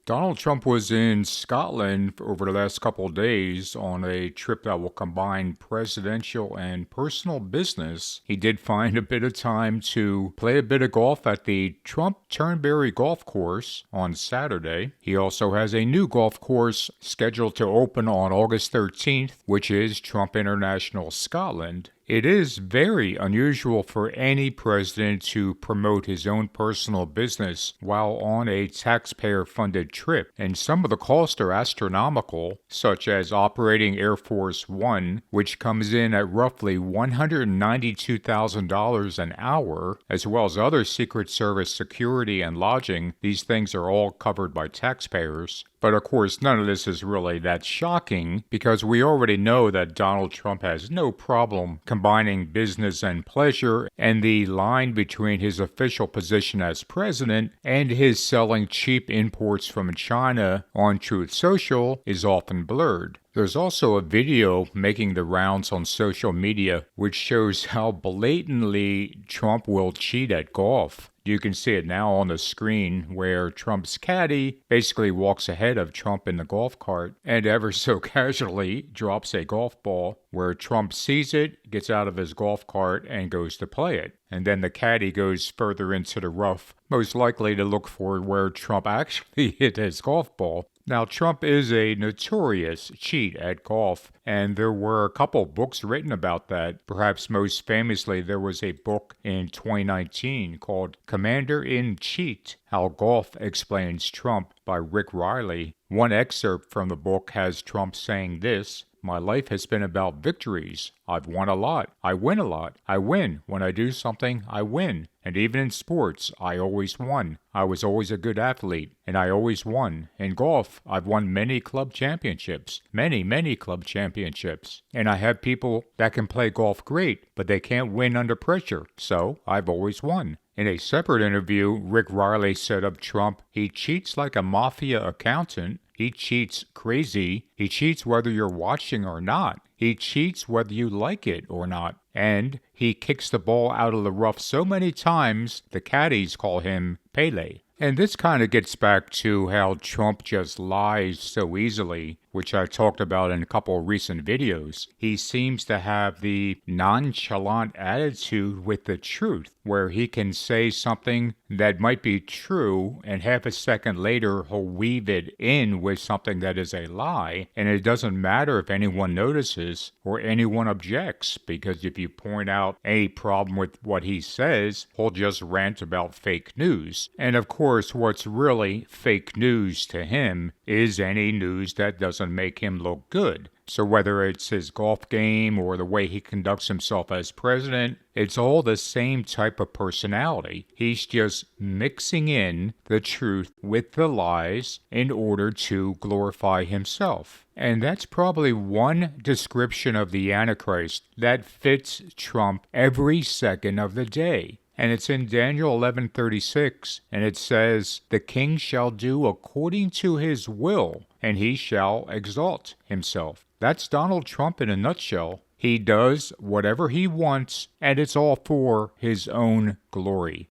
Donald Trump was in Scotland over the last couple of days on a trip that will combine presidential and personal business. He did find a bit of time to play a bit of golf at the Trump Turnberry Golf Course on Saturday. He also has a new golf course scheduled to open on August 13th, which is Trump International Scotland. It is very unusual for any president to promote his own personal business while on a taxpayer-funded trip, and some of the costs are astronomical, such as operating Air Force One, which comes in at roughly $192,000 an hour, as well as other Secret Service security and lodging. These things are all covered by taxpayers. But of course, none of this is really that shocking because we already know that Donald Trump has no problem combining business and pleasure, and the line between his official position as president and his selling cheap imports from China on Truth Social is often blurred. There's also a video making the rounds on social media which shows how blatantly Trump will cheat at golf. You can see it now on the screen where Trump's caddy basically walks ahead of Trump in the golf cart and ever so casually drops a golf ball where Trump sees it, gets out of his golf cart, and goes to play it. And then the caddy goes further into the rough, most likely to look for where Trump actually hit his golf ball. Now, Trump is a notorious cheat at golf, and there were a couple books written about that. Perhaps most famously, there was a book in 2019 called Commander-in-Cheat: How Golf Explains Trump by Rick Riley. One excerpt from the book has Trump saying this: "My life has been about victories. I've won a lot. I win a lot. I win. When I do something, I win. And even in sports, I always won. I was always a good athlete, and I always won. In golf, I've won many club championships. Many club championships. And I have people that can play golf great, but they can't win under pressure. So, I've always won." In a separate interview, Rick Riley said of Trump, "He cheats like a mafia accountant. He cheats crazy. He cheats whether you're watching or not. He cheats whether you like it or not. And he kicks the ball out of the rough so many times, the caddies call him Pele." And this kind of gets back to how Trump just lies so easily, which I talked about in a couple of recent videos. He seems to have the nonchalant attitude with the truth, where he can say something that might be true, and half a second later he'll weave it in with something that is a lie, and it doesn't matter if anyone notices or anyone objects, because if you point out any problem with what he says, he'll just rant about fake news. And of course, what's really fake news to him is any news that doesn't make him look good. So whether it's his golf game or the way he conducts himself as president, it's all the same type of personality. He's just mixing in the truth with the lies in order to glorify himself. And that's probably one description of the Antichrist that fits Trump every second of the day. And it's in Daniel 11:36, and it says, "The king shall do according to his will, and he shall exalt himself." That's Donald Trump in a nutshell. He does whatever he wants, and it's all for his own glory.